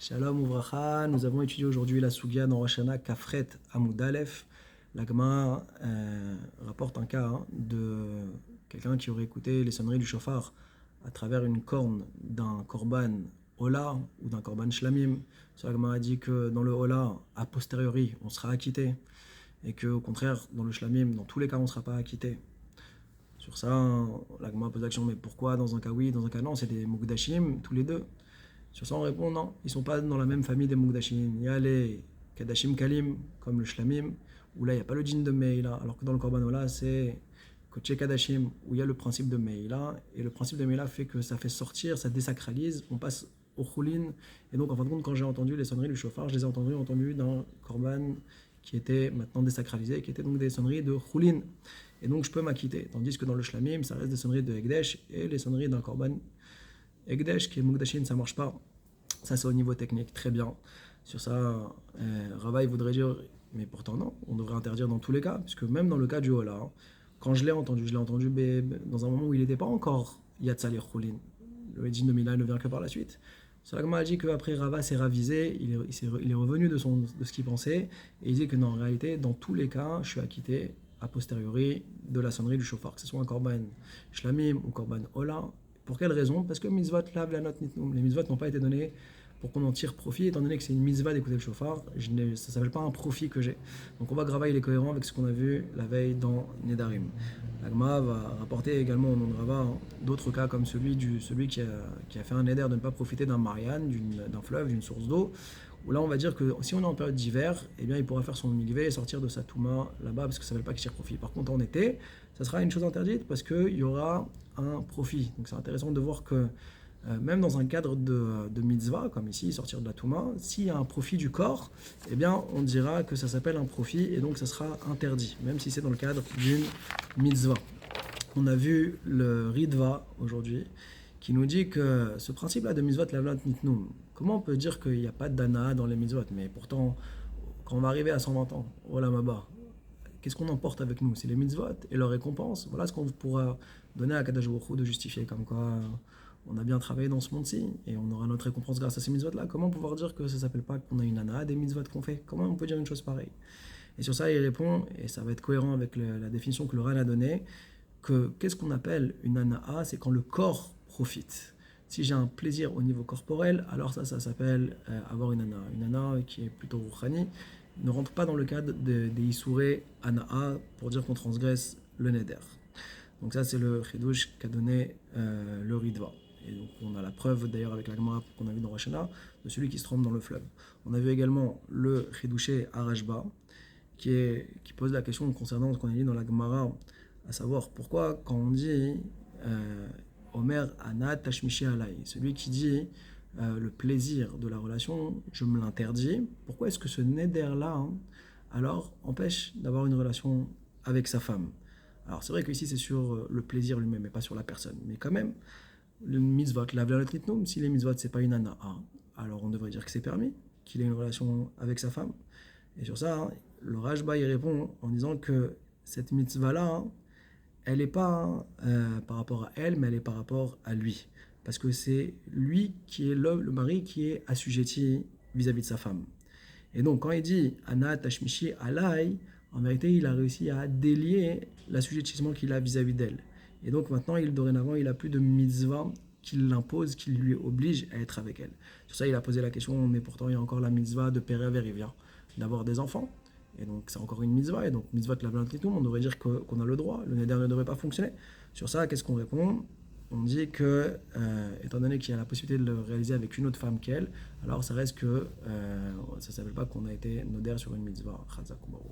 Shalom Uvracha, nous avons étudié aujourd'hui la Sugya dans Rosh Hashanah Kafret Amud Aleph. La Gemara rapporte un cas de quelqu'un qui aurait écouté les sonneries du shofar à travers une corne d'un korban Ola ou d'un korban Shlamim. La Gemara dit que dans le Ola, a posteriori, on sera acquitté et qu'au contraire, dans le Shlamim, dans tous les cas, on ne sera pas acquitté. Sur ça, la Gemara pose l'action, mais pourquoi dans un cas oui, dans un cas non? C'est des Mukdashim, tous les deux. Sur ça, on répond non, ils ne sont pas dans la même famille des Mukdashim. Il y a les Kadashim Kalim, comme le Shlamim, où là, il n'y a pas le djinn de Meila, alors que dans le Korban Ola, c'est Koché Kadashim, où il y a le principe de Meila, et le principe de Meila fait que ça fait sortir, ça désacralise, on passe au Choulin, et donc en fin de compte, quand j'ai entendu les sonneries du chauffard, je les ai entendues d'un Korban qui était maintenant désacralisé, qui était donc des sonneries de Choulin, et donc je peux m'acquitter, tandis que dans le Shlamim, ça reste des sonneries de Ekdesh, et les sonneries d'un Korban Ekdesh, qui est Mukdashin, ça marche pas. Ça, c'est au niveau technique, très bien. Sur ça, Rava, il voudrait dire, mais pourtant non, on devrait interdire dans tous les cas, puisque même dans le cas du Ola, quand je l'ai entendu dans un moment où il n'était pas encore Yatzal et Choulin. Le Edjin de Mila ne vient que par la suite. Cela m'a dit qu'après Rava s'est ravisé, il est revenu de ce qu'il pensait, et il dit que non, en réalité, dans tous les cas, je suis acquitté a posteriori de la sonnerie du shofar, que ce soit un korban shlamim ou korban ola. Pour quelle raison? Parce que mitzvot lav la note nitnum. Les mitzvot n'ont pas été donnés pour qu'on en tire profit, étant donné que c'est une mitzvah d'écouter le shofar. Ça ne s'appelle pas un profit que j'ai. Donc on voit que Rava il est cohérent avec ce qu'on a vu la veille dans Nedarim. L'Agma va rapporter également au nom de Rava d'autres cas comme celui qui a fait un neder de ne pas profiter d'un marian, d'un fleuve, d'une source d'eau, où là on va dire que si on est en période d'hiver, eh bien il pourra faire son mikvé et sortir de sa touma là-bas parce que ça ne veut pas qu'il tire profit. Par contre en été, ça sera une chose interdite parce qu'il y aura un profit. Donc c'est intéressant de voir que même dans un cadre de mitzvah, comme ici, sortir de la touma, s'il y a un profit du corps, eh bien on dira que ça s'appelle un profit et donc ça sera interdit, même si c'est dans le cadre d'une mitzvah. On a vu le Ritva aujourd'hui, qui nous dit que ce principe-là de mitzvot lavlat nitnum, comment on peut dire qu'il n'y a pas d'ana dans les mitzvot? Mais pourtant, quand on va arriver à 120 ans, oh là ma qu'est-ce qu'on emporte avec nous? C'est les mitzvot et leurs récompenses. Voilà ce qu'on pourra donner à Kadosh Baruch Hu de justifier, comme quoi on a bien travaillé dans ce monde-ci et on aura notre récompense grâce à ces mitzvot-là. Comment pouvoir dire que ça ne s'appelle pas qu'on a une ana des mitzvot qu'on fait? Comment on peut dire une chose pareille? Et sur ça, il répond, et ça va être cohérent avec la définition que le Ran a donnée, que qu'est-ce qu'on appelle une ana'a? C'est quand le corps profite. Si j'ai un plaisir au niveau corporel, alors ça s'appelle avoir une ana'a. Une ana'a qui est plutôt rouchani ne rentre pas dans le cadre des isouré ana'a pour dire qu'on transgresse le neder. Donc ça c'est le chidouche qu'a donné le Ritva. Et donc on a la preuve d'ailleurs avec la Gemara qu'on a vu dans Rosh Hashanah de celui qui se trompe dans le fleuve. On a vu également le chidouché Arashba qui pose la question concernant ce qu'on a dit dans la Gemara, à savoir pourquoi quand on dit Omer Anat Tashmishi Alai, celui qui dit le plaisir de la relation, je me l'interdis, pourquoi est-ce que ce neder-là, alors, empêche d'avoir une relation avec sa femme? Alors c'est vrai qu'ici c'est sur le plaisir lui-même et pas sur la personne, mais quand même, le mitzvot, la nitnum, si les mitzvot c'est pas une ana'a, alors on devrait dire que c'est permis, qu'il ait une relation avec sa femme. Et sur ça, le Rashba il répond en disant que cette mitzvah-là, elle n'est pas par rapport à elle, mais elle est par rapport à lui. Parce que c'est lui qui est le mari qui est assujetti vis-à-vis de sa femme. Et donc, quand il dit Anat Tashmishi Alai, en vérité, il a réussi à délier l'assujettissement qu'il a vis-à-vis d'elle. Et donc, maintenant, dorénavant, il n'a plus de mitzvah qui l'impose, qui lui oblige à être avec elle. Sur ça, il a posé la question, mais pourtant, il y a encore la mitzvah de Père Verivia, d'avoir des enfants. Et donc, c'est encore une mitzvah. Et donc, mitzvah de la blanquetum, on devrait dire qu'on a le droit. Le neder ne devrait pas fonctionner. Sur ça, qu'est-ce qu'on répond? On dit que, étant donné qu'il y a la possibilité de le réaliser avec une autre femme qu'elle, alors ça reste que ça ne s'appelle pas qu'on a été neder sur une mitzvah. Chazak ou baruch.